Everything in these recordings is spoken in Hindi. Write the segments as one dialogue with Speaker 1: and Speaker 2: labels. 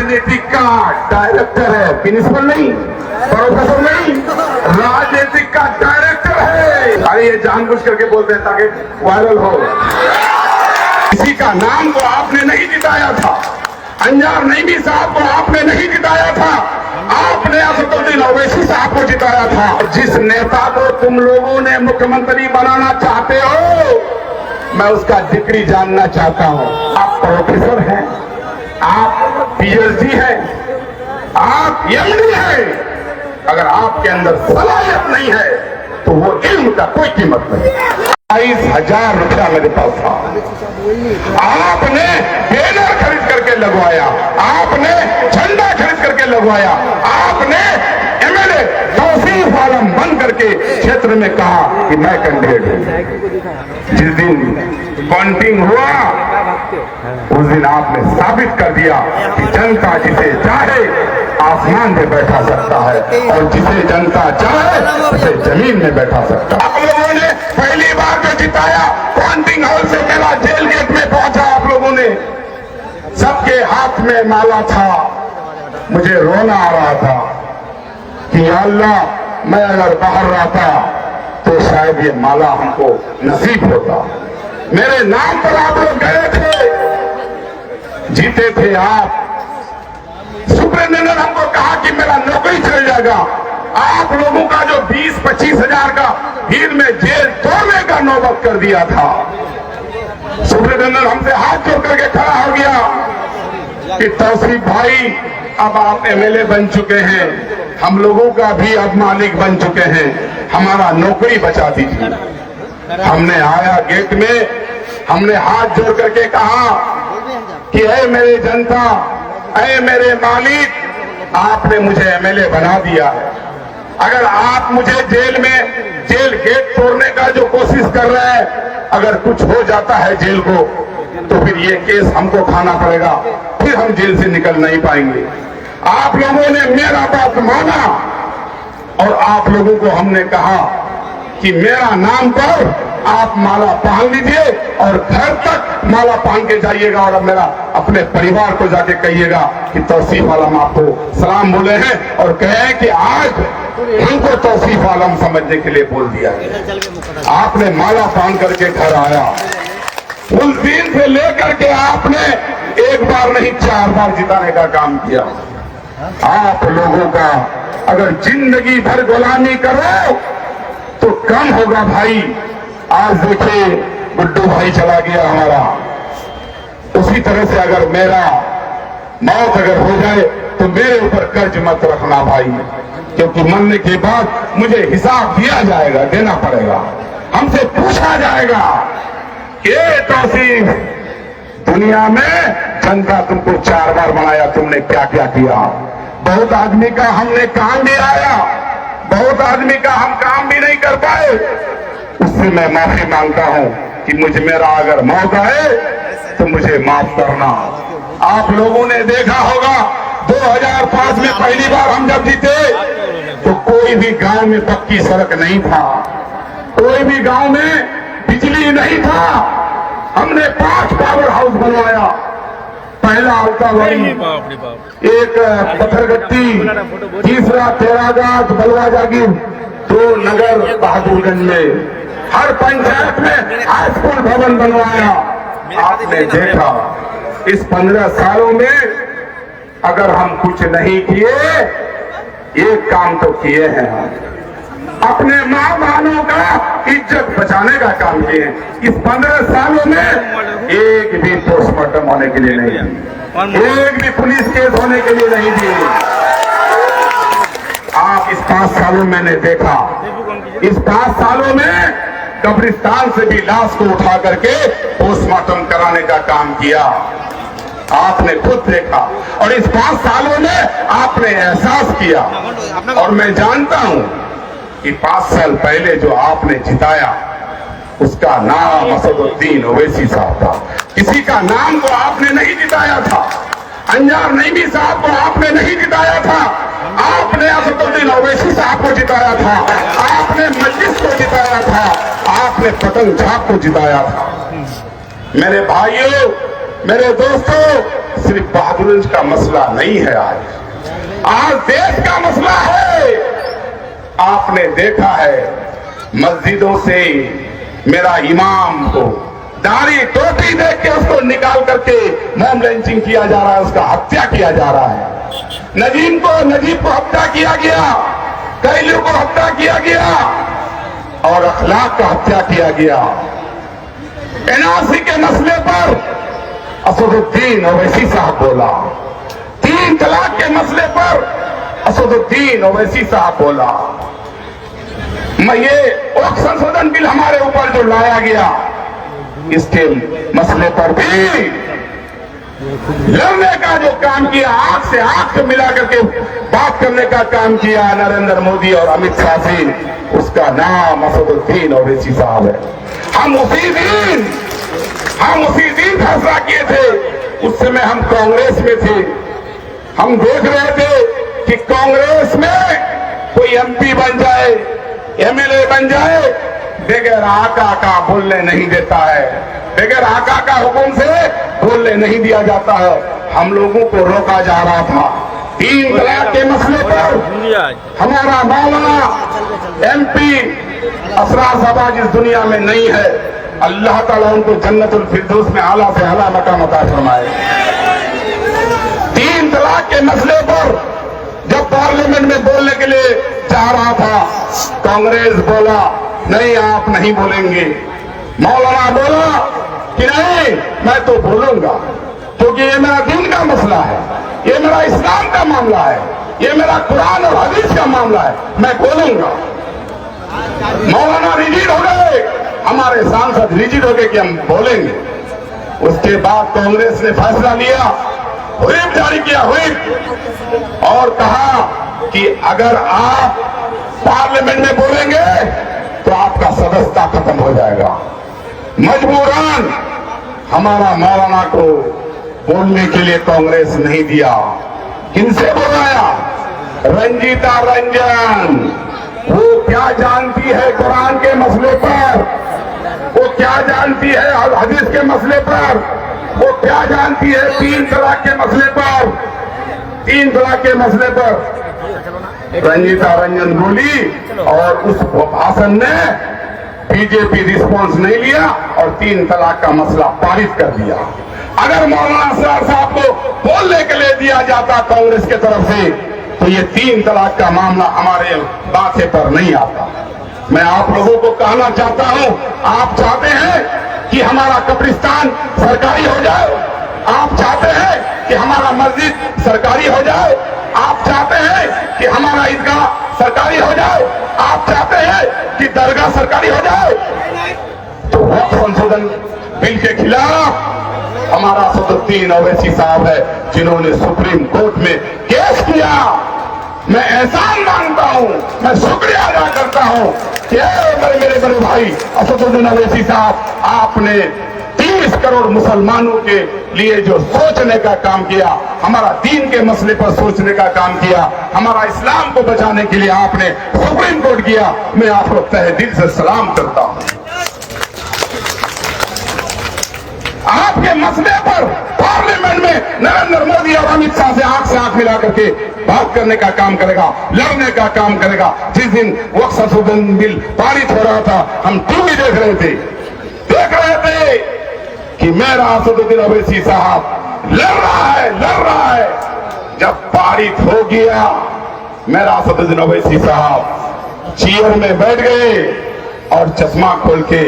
Speaker 1: राजनीतिक का डायरेक्टर है, प्रिंसिपल नहीं, प्रोफेसर नहीं, राजनीतिक का डायरेक्टर है। अरे ये जानबूझ करके बोलते हैं ताकि वायरल हो। किसी का नाम तो आपने नहीं जिताया था, अंजार नईमी साहब को आपने नहीं जिताया था, आपने असदुद्दीन ओवैसी साहब को जिताया था। जिस नेता को तुम लोगों ने मुख्यमंत्री बनाना चाहते हो, मैं उसका डिग्री जानना चाहता हूं। आप प्रोफेसर हैं, आप पीएचडी हैं, आप एमडी हैं, अगर आपके अंदर सलाहियत नहीं है तो वो इल्म का कोई कीमत नहीं। 22,000 रुपया मेरे पास था, आपने बैनर खरीद करके लगवाया, आपने झंडा खरीद करके लगवाया, आपने एमएलए तौसीफ आलम बन करके क्षेत्र में कहा कि मैं कैंडिडेट हूं। जिस दिन काउंटिंग हुआ उस दिन आपने साबित कर दिया कि जनता जिसे चाहे आसमान में बैठा सकता है और जिसे जनता चाहे उसे जमीन में बैठा सकता है। आप लोगों ने पहली बार जो जिताया, काउंटिंग हॉल से मेरा जेल गेट में पहुंचा, आप लोगों ने, सबके हाथ में माला था, मुझे रोना आ रहा था कि अल्लाह मैं अगर बाहर रहता तो शायद ये माला हमको नसीब होता। मेरे नाम पर आप लोग गए थे, जीते थे आप। सुप्रीटेंडेंट हमको कहा कि मेरा नौकरी चल जाएगा। आप लोगों का जो 20-25 हजार का भीड़ में जेल तोड़ने का नौबत कर दिया था। सुप्रीटेंडेंट हमसे हाथ जोड़ करके खड़ा हो गया कि तौसीफ भाई अब आप एमएलए बन चुके हैं, हम लोगों का भी अब मालिक बन चुके हैं, हमारा नौकरी बचा दीजिए। हमने आया गेट में, हमने हाथ जोड़ करके कहा कि ऐ मेरे जनता, ऐ मेरे मालिक, आपने मुझे एमएलए बना दिया है। अगर आप मुझे जेल गेट तोड़ने का जो कोशिश कर रहे हैं, अगर कुछ हो जाता है जेल को तो फिर ये केस हमको खाना पड़ेगा, फिर हम जेल से निकल नहीं पाएंगे। आप लोगों ने मेरा बात माना और आप लोगों को हमने कहा कि मेरा नाम पर आप माला पहन लीजिए और घर तक माला पहन के जाइएगा और अब मेरा अपने परिवार को जाके कहिएगा कि तौसीफ आलम आपको सलाम बोले हैं और कहे कि आज हमको तौसीफ आलम समझने के लिए बोल दिया। आपने माला पहन करके घर आया, उस दिन से लेकर के आपने एक बार नहीं 4 बार जिताने का काम किया। आप लोगों का अगर जिंदगी भर गुलामी करो तो कम होगा भाई। आज देखिए गुड्डू भाई चला गया हमारा, उसी तरह से अगर मेरा मौत अगर हो जाए तो मेरे ऊपर कर्ज मत रखना भाई, क्योंकि मरने के बाद मुझे हिसाब दिया जाएगा, देना पड़ेगा, हमसे पूछा जाएगा कि तौसीफ, दुनिया में जनता तुमको 4 बार बनाया, तुमने क्या क्या किया। बहुत आदमी का हमने काम भी आया, बहुत आदमी का हम काम भी नहीं कर पाए, उससे मैं माफी मांगता हूं कि मुझे मेरा अगर मौत आए तो मुझे माफ करना। आप लोगों ने देखा होगा 2005 में पहली बार हम जब जीते तो कोई भी गांव में पक्की सड़क नहीं था, कोई भी गांव में बिजली नहीं था। हमने 5 पावर हाउस बनवाया, पहला अल्ताबाई, एक पत्थरगट्टी, तीसरा तेरागात बलवा जागीर, 2 नगर बहादुरगंज में, हर पंचायत में हाई स्कूल भवन बनवाया। आपने देखा इस 15 सालों में अगर हम कुछ नहीं किए, एक काम तो किए हैं, हम अपने माँ बहनों का इज्जत बचाने का काम किए हैं। इस 15 सालों में एक भी पोस्टमार्टम होने के लिए नहीं दिए, एक भी पुलिस केस होने के लिए नहीं दिए। आप इस 5 सालों में ने देखा, इस 5 सालों में कब्रिस्तान से भी लाश को उठा करके पोस्टमार्टम कराने का काम किया, आपने खुद देखा। और इस 5 सालों में आपने एहसास किया, और मैं जानता हूं कि 5 साल पहले जो आपने जिताया उसका नाम असदुद्दीन ओवैसी साहब था। किसी का नाम तो आपने नहीं जिताया था, अंजार नईमी साहब को आपने नहीं जिताया था, आपने असदुद्दीन ओवैसी साहब को जिताया था, आपने मजलिस को जिताया था, आपने पतंग झाक को जिताया था। मेरे भाइयों, मेरे दोस्तों, सिर्फ बहादुरगंज का मसला नहीं है। आज देश का मसला है। आपने देखा है मस्जिदों से मेरा इमाम को दाढ़ी टोपी देख के उसको निकाल करके मॉब लिंचिंग किया जा रहा है, उसका हत्या किया जा रहा है। नजीब को हत्या किया गया, कैलू को हत्या किया गया और अखलाक का हत्या किया गया। एनआरसी के मसले पर असदुद्दीन ओवैसी साहब बोला, 3 तलाक के मसले पर असदुद्दीन ओवैसी साहब बोला। मैं ये वक्फ संशोधन बिल हमारे ऊपर जो लाया गया, इसके मसले पर भी लड़ने का जो काम किया, आंख से आंख मिला करके बात करने का काम किया नरेंद्र मोदी और अमित शाह से, उसका नाम असदुद्दीन ओवैसी साहब है। हम उसी दिन फैसला किए थे। उस समय हम कांग्रेस में थे। हम देख रहे थे कि कांग्रेस में कोई एमपी बन जाए, एमएलए बन जाए, बगैर आका का बोलने नहीं देता है, बगैर आका का हुक्म से बोलने नहीं दिया जाता है। हम लोगों को रोका जा रहा था। 3 तलाक के मसले पर हमारा मौलाना एमपी असरार साहब इस दुनिया में नहीं है। अल्लाह ताला उनको जन्नतुल फिरदौस में आला से आला मकाम अता फरमाए। 3 तलाक के मसले पर जब पार्लियामेंट में बोलने के लिए जा रहा था, कांग्रेस बोला नहीं, आप नहीं बोलेंगे। मौलाना बोला कि नहीं, मैं तो बोलूंगा, क्योंकि ये मेरा दीन का मसला है, ये मेरा इस्लाम का मामला है, ये मेरा कुरान और हदीस का मामला है, मैं बोलूंगा। मौलाना रिजिड हो गए, हमारे सांसद रिजिड हो गए कि हम बोलेंगे। उसके बाद कांग्रेस ने फैसला लिया, व्हिप जारी किया, व्हिप, और कहा कि अगर आप पार्लियामेंट में बोलेंगे तो आपका सदस्यता खत्म हो जाएगा। मजबूरन हमारा मौलाना को बोलने के लिए कांग्रेस नहीं दिया। किनसे बुलाया? रंजीता रंजन। वो क्या जानती है कुरान के मसले पर, वो क्या जानती है हदीस के मसले पर, वो क्या जानती है 3 तलाक के मसले पर। 3 तलाक के मसले पर रंजीता रंजन बोली और उस भाषण ने बीजेपी रिस्पांस नहीं लिया और 3 तलाक का मसला पारित कर दिया। अगर मौलाना असरार साहब को बोलने के लिए दिया जाता कांग्रेस के तरफ से, तो ये 3 तलाक का मामला हमारे माथे पर नहीं आता। मैं आप लोगों को कहना चाहता हूं, आप चाहते हैं कि हमारा कब्रिस्तान सरकारी हो जाए, आप चाहते हैं कि हमारा मस्जिद सरकारी हो जाए, आप चाहते हैं कि हमारा ईदगाह सरकारी हो जाए, आप चाहते हैं कि दरगाह सरकारी हो जाए, तो वक्फ संशोधन बिल के खिलाफ हमारा असदुद्दीन ओवैसी साहब है, जिन्होंने सुप्रीम कोर्ट में केस किया। मैं एहसान मानता हूं, मैं शुक्रिया अदा करता हूं कि मेरे बड़े भाई असदुद्दीन ओवैसी साहब, आपने 30 करोड़ मुसलमानों के लिए जो सोचने का काम किया, हमारा दीन के मसले पर सोचने का काम किया, हमारा इस्लाम को बचाने के लिए आपने सुप्रीम कोर्ट किया। मैं आपको तहे दिल से सलाम करता हूं। आपके मसले पर पार्लियामेंट में नरेंद्र मोदी और अमित शाह से आंख मिला करके बात करने का काम करेगा, लड़ने का काम करेगा। जिस दिन वक्फ संशोधन बिल पारित हो रहा था, हम टीवी देख रहे थे कि मेरा असदुद्दीन ओवैसी साहब लड़ रहा है। जब पारित हो गया, मेरा असदुद्दीन ओवैसी साहब चेयर में बैठ गए और चश्मा खोल के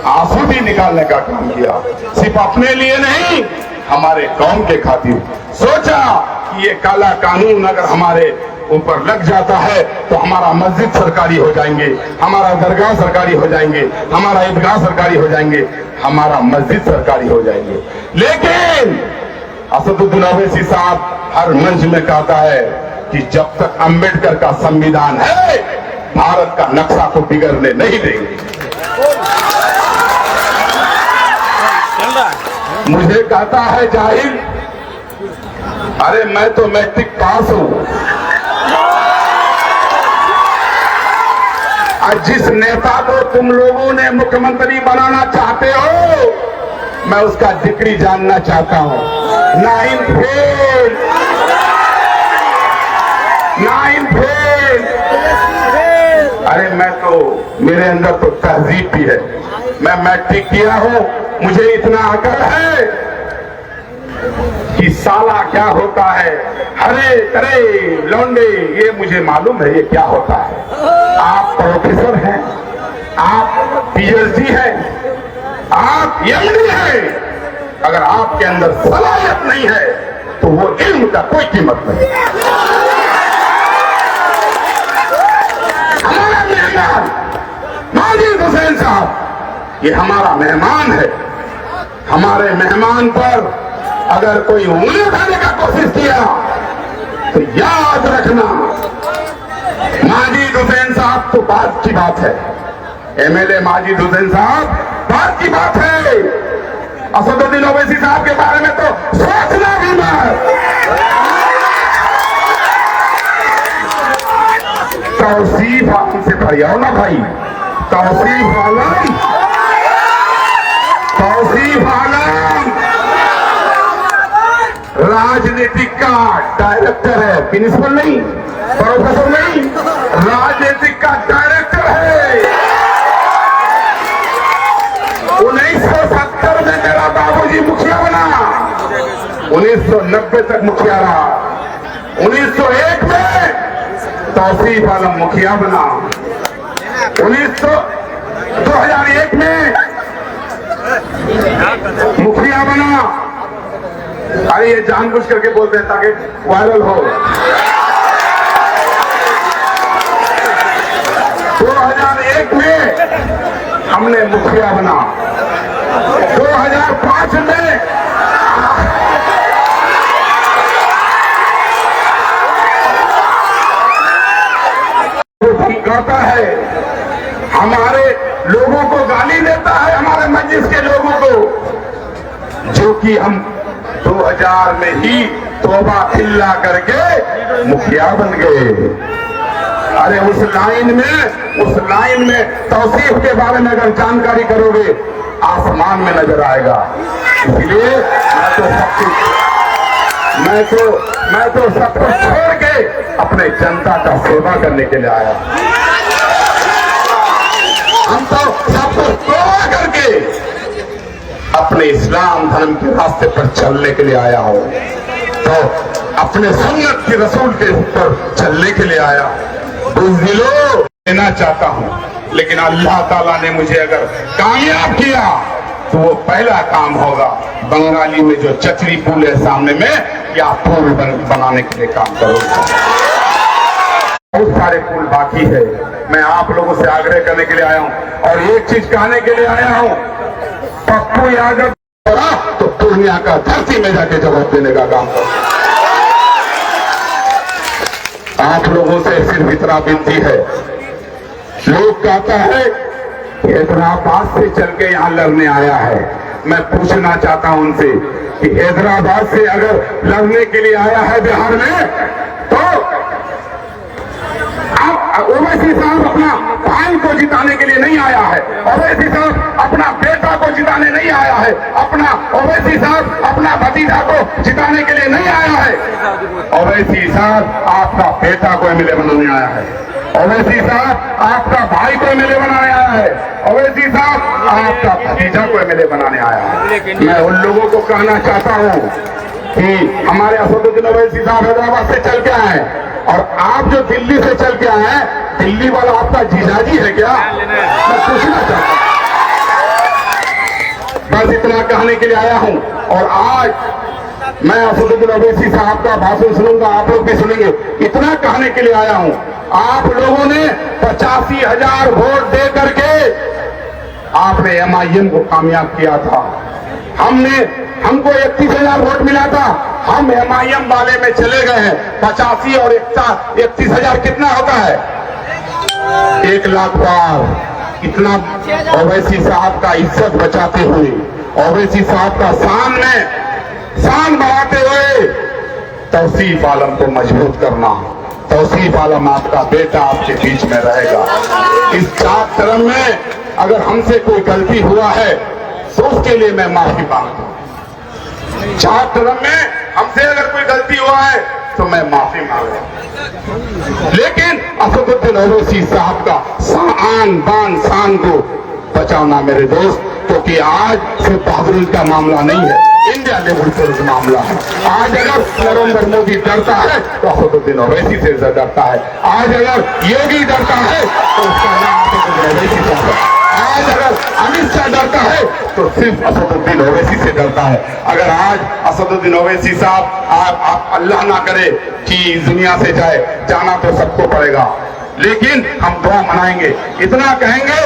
Speaker 1: आंसू भी निकालने का काम किया। सिर्फ अपने लिए नहीं, हमारे कौम के खातिर सोचा कि ये काला कानून अगर हमारे ऊपर लग जाता है तो हमारा मस्जिद सरकारी हो जाएंगे, हमारा दरगाह सरकारी हो जाएंगे, हमारा ईदगाह सरकारी हो जाएंगे, हमारा मस्जिद सरकारी हो जाएंगे। लेकिन असदुद्दीन ओवैसी साहब हर मंच में कहता है कि जब तक अंबेडकर का संविधान है, भारत का नक्शा को बिगड़ने नहीं देंगे। मुझे कहता है जाहिल, अरे मैं तो मैट्रिक पास हूं। और जिस नेता को तुम लोगों ने मुख्यमंत्री बनाना चाहते हो, मैं उसका डिग्री जानना चाहता हूं। 9 फेल, 9 फेल। अरे मैं तो, मेरे अंदर तो तहजीब भी है। मैं मैट्रिक किया हूं, मुझे इतना अकल है कि साला क्या होता है, हरे करे लौंडे, ये मुझे मालूम है ये क्या होता है। आप प्रोफेसर हैं, आप पीएचडी हैं, आप एमडी हैं, अगर आपके अंदर सलाहियत नहीं है तो वो इल्म का कोई कीमत नहीं। हमारा मेहमान माजिद हुसैन साहब, ये हमारा मेहमान है। हमारे मेहमान पर अगर कोई उंगली उठाने का कोशिश किया तो याद रखना, माजिद हुसैन साहब तो बात की बात है, एमएलए माजिद हुसैन साहब बात की बात है। असदुद्दीन ओवैसी साहब के बारे में तो सोचना भी मत। तौसीफ आलम से भरी आओ ना भाई, तौसीफ आलम, तौसीफ आलम राजनीतिक का डायरेक्टर है, प्रिंसिपल नहीं, प्रोफेसर नहीं, राजनीतिक का डायरेक्टर है। 1970 में मेरा बाबूजी मुखिया बना, 1990 तक मुखिया रहा, 1901 में तौसीफ आलम मुखिया बना, 2001 में मुखिया बना। अरे ये जानबूझ करके बोलते हैं ताकि वायरल हो। 2001 में हमने मुखिया बना, 2005 में धमकाता है, हमारे लोगों को गाली देता है, हमारे मजलिस के लोगों को, जो कि हम 2000 में ही तौबा खिल्ला करके मुखिया बन गए। अरे उस लाइन में तौसीफ के बारे में अगर जानकारी करोगे आसमान में नजर आएगा। इसलिए मैं तो सब कुछ छोड़ के अपने जनता का सेवा करने के लिए आया। हम तो सब कुछ तोड़ करके अपने इस्लाम धर्म के रास्ते पर चलने के लिए आया हूं, तो अपने सुन्नत के रसूल के ऊपर चलने के लिए आया। बुज़दिलो लेना चाहता हूं, लेकिन अल्लाह ताला ने मुझे अगर कामयाब किया तो वो पहला काम होगा बंगाली में जो चचरी पुल है सामने में, या पुल बनाने के लिए काम करूंगा। बहुत सारे पुल बाकी है, मैं आप लोगों से आग्रह करने के लिए आया हूं और एक चीज कहने के लिए आया हूं, पप्पू यादव तो पूर्णिया का धरती में जाके जवाब देने का काम करो। आप लोगों से सिर्फ इतना विनती है, लोग कहता है हैदराबाद से चल के यहाँ लड़ने आया है। मैं पूछना चाहता हूं उनसे कि हैदराबाद से अगर लड़ने के लिए आया है बिहार में, तो ओवैसी साहब अपना भाई को जिताने के लिए नहीं आया है, ओवैसी साहब अपना बेटा को जिताने नहीं आया है, ओवैसी साहब अपना भतीजा को जिताने के लिए नहीं आया है। ओवैसी साहब आपका बेटा को एमएलए बनाने आया है, ओवैसी साहब आपका भाई को एमएलए बनाने आया है, ओवैसी साहब आपका भतीजा को एमएलए बनाने आया है। मैं उन लोगों को कहना चाहता हूं कि हमारे असदुद्दीन ओवैसी साहब हैदराबाद से चल के आए और आप जो दिल्ली से चल के आए हैं, दिल्ली वाला आपका जीजाजी है क्या? मैं पूछना चाहता हूं, बस इतना कहने के लिए आया हूं। और आज मैं असदुद्दीन ओवैसी साहब का भाषण सुनूंगा, आप लोग भी सुनेंगे। इतना कहने के लिए आया हूं, आप लोगों ने 85,000 वोट दे करके आपने एमआईएम को कामयाब किया था। हमको 31,000 वोट मिला था, हम एमआईएम वाले में चले गए हैं। 85 और 31,000 कितना होता है? 1 लाख पार। इतना ओवैसी साहब का इज्जत बचाते हुए, ओवैसी साहब का शान बढ़ाते हुए तौसीफ आलम को मजबूत करना। तौसीफ आलम आपका बेटा आपके बीच में रहेगा। इस 4 टर्म में अगर हमसे कोई गलती हुआ है तो उसके लिए मैं माफी मांगता हूं। 4 टर्म में हमसे अगर कोई गलती हुआ है तो मैं माफी मांग रहा हूं, लेकिन असदुद्दीन ओवैसी साहब का आन बान शान को बचाना मेरे दोस्त, क्योंकि आज सिर्फ बहादुरी का मामला नहीं है, इंडिया लेवल पर मामला है। आज अगर नरेंद्र मोदी डरता है तो असदुद्दीन ओवैसी से डरता है। आज अगर योगी डरता है तो उसका नाम असदुद्दीन ओवैसी है। आज अगर अमित शाह डरता है तो सिर्फ असदुद्दीन ओवैसी से डरता है। अगर आज असदुद्दीन ओवैसी साहब आप अल्लाह ना करे कि दुनिया से जाना तो सबको पड़ेगा, लेकिन हम दुआ मनाएंगे, इतना कहेंगे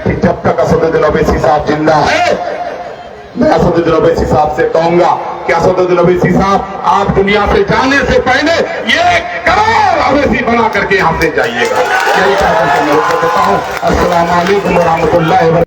Speaker 1: कि जब तक असदुद्दीन ओवैसी साहब जिंदा है, मैं असदुद्दीन ओवैसी साहब से कहूंगा कि असदुद्दीन ओवैसी साहब आप दुनिया से जाने से पहले ये करोड़ ओवैसी बना करके यहाँ से जाइएगा। यही कहकर मैं देता हूँ। अस्सलाम वालेकुम व रहमतुल्लाहि व